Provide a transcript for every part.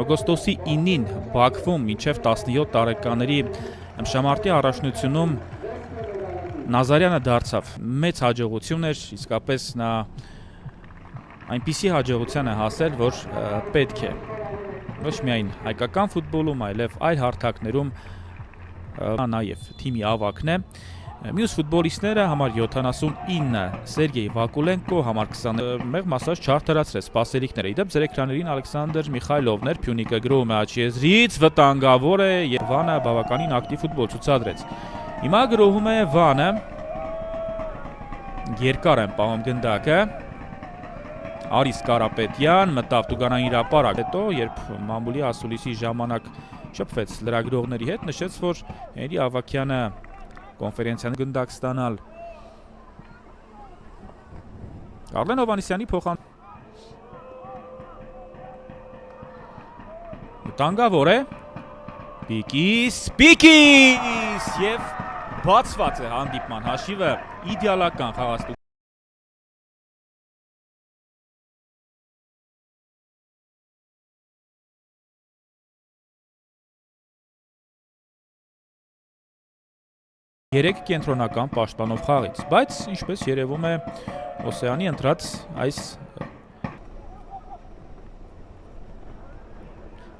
Օգոստոսի 9-ին Բաքվում մինչև 17 տարեկաների ըմբշամարտի առաջնությունում Նազարյանը դարձավ մեծ հաջողություն էր, իսկապես նա այնպիսի հաջողության է հասել, որ պետք է ոչ միայն հայկական ֆուտբոլում, այլև այլ հարթակներում նաև թիմի ավագն է։ Մյուս ֆուտբոլիստները համար 79 Սերգեյ Վակուլենկո, համար 20 մեղմ ասած չարթարացրեց սպասելիքները։ Իդեպ ձեր էկրաններին Ալեքսանդր Միխայլովն էր, Փյունիկը գրոհում է աչիեզրից, վտանգավոր է եւ Վանը բավականին ակտիվ ֆուտբոլ ցուցադրեց։ Հիմա գրոհում է Վանը, երկար են պահում գնդակը։ Արիս Կարապետյան մտավ Տուգանային հրապարակ, հետո երբ մամուլի ասուլիսի ժամանակ շփվեց լրագրողների հետ, նշեց, որ Հենրի Ավագյանը կոնֆերենցիան գնդակ ստանալ Արլեն Հովհաննիսյանի փոխան վտանգավոր է Պիկիս եւ բացված է հանդիպման հաշիվը իդեալական խաղացու Երեք կենտրոնական պաշտպանով խաղից, բայց ինչպես երևում է Օսեանի ընտրած այս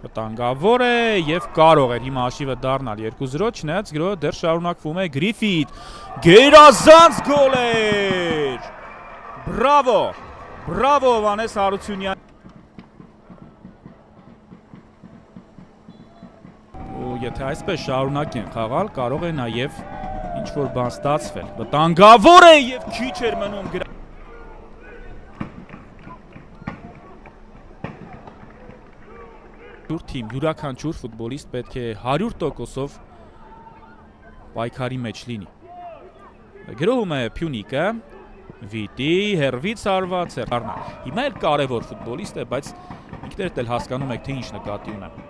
վտանգավոր է եւ կարող էր հիմա հաշիվը դառնալ 2-0, չնայած գրոհը դեռ շարունակվում է Գրիֆիթ, գերազանց գոլ էր, բրավո Վանես Հարությունյան, ու եթե այսպես շարունակեն խաղալ, կարող է նաեւ ինչ-որ բան ստացվել, վտանգավոր է և քիչ էր մնում թիմ, յուրաքանչյուր ֆուտբոլիստ պետք է 100%-ով պայքարի մեջ լինի։ Գրոհում է Փյունիկը, Վիտի, հեռվից արված է առնալ։ Հիմա էլ կարևոր ֆուտբոլիստ է, բայց ինքներդ էլ հասկանում եք, թե ինչ նկատի ունեմ։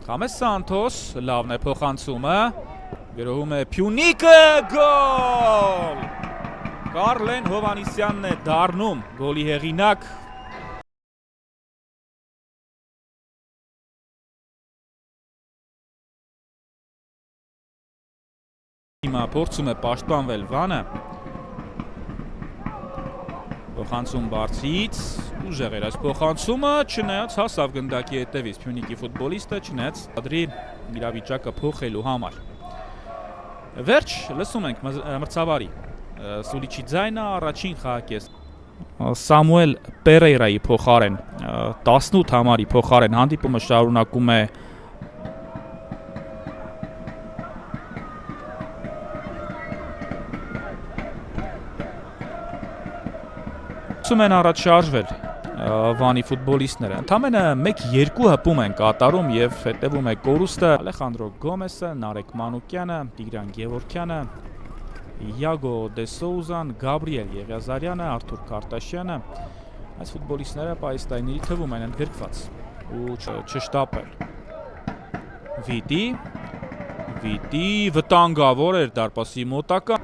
Խամես Սանթոս, լավն է փոխանցումը, գրոհում է Փյունիկը, գոլ! Կարլեն Հովհաննիսյանն է դառնում գոլի հեղինակ։ Հիմա փորձում է պաշտպանվել Վանը։ Փոխանցում բարձից, ուժեղ էր այս փոխանցումը, չնայած հասավ գնդակի հետևից Փյունիկի ֆուտբոլիստը, չնայած ադրի իրավիճակը փոխելու համար։ Վերջ, լսում ենք մրցավարի Սուլիչի ձայնը, առաջին խաղակես Սամուել Պերեյրայի փոխարեն, 18 համարի փոխարեն հանդիպումը շարունակում է են առաջ շարժվել Վանի ֆուտբոլիստները, ընդամենը 1-2 հպում են կատարում և հետևում է կորուստը Ալեխանդրո Գոմեսը, Նարեկ Մանուկյանը, Տիգրան Գևորքյանը, Յագո Դե Սոուզան, Գաբրիել Եղիազարյանը, Արթուր Քարտաշյանը, այս ֆուտբոլիստները պահեստայինների թվում են ընդգրկված ու չշտապել։ Վիտի, վտանգավոր էր դարպասի մոտակա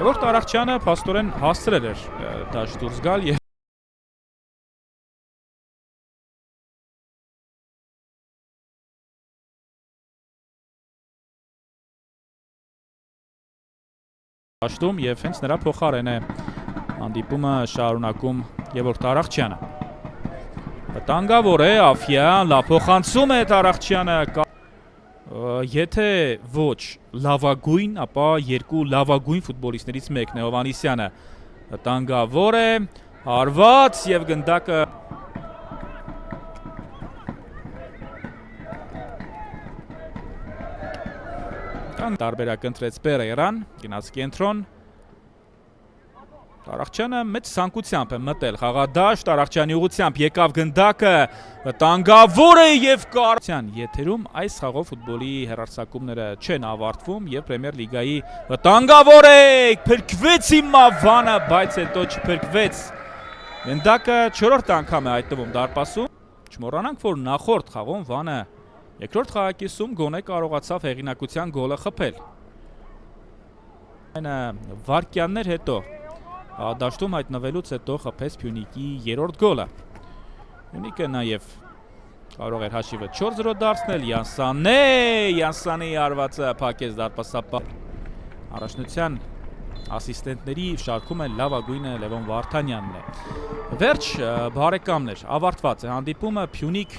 Եվորդ Արախչյանը փաստորեն հասցրել էր դաշտ դուրս գալ և դաշտում և հենց նրա փոխարեն է հանդիպումը շարունակում Եվորդ Արախչյանը։ Վտանգավոր է Աֆյան, լավ փոխանցում է Արախչյանը Եթե ոչ լավագույն, ապա երկու լավագույն ֆուտբոլիստներից մեկն է Հովհաննիսյանը։ Վտանգավոր է, հարված և գնդակը տարբերակ ընտրեց Պերեյրան, գնաց կենտրոն Արախչյանը մեծ ցանկությամբ է մտել խաղադաշտ, Արախչյանի ուղղությամբ եկավ գնդակը, վտանգավոր է և կարծյան եթերում այս խաղով ֆուտբոլի հեռարձակումները չեն ավարտվում և Պրեմիեր լիգայի վտանգավոր է, փրկվեց հիմա Վանը, բայց հետո չփրկվեց։ Գնդակը 4-րդ անգամ է հայտնվում դարպասում։ Չմոռանանք, որ նախորդ խաղում Վանը Երկրորդ խաղակիսում գոնե կարողացավ հեղինակության գոլը խփել։ Այն վարկյաններ հետո դաշտում հայտնվելուց հետո խփեց Փյունիկի երրորդ գոլը։ Փյունիկը նաև կարող էր հաշիվը 4-0 դարձնել, Յանսանի արվածը փակեց դարպասապահ։ Առաջնության ասիստենտների շարքում է լավագույնը Լևոն Վարդանյանն է։ Վերջ բարեկամներ, ավարտված է հանդիպումը, Փյունիկ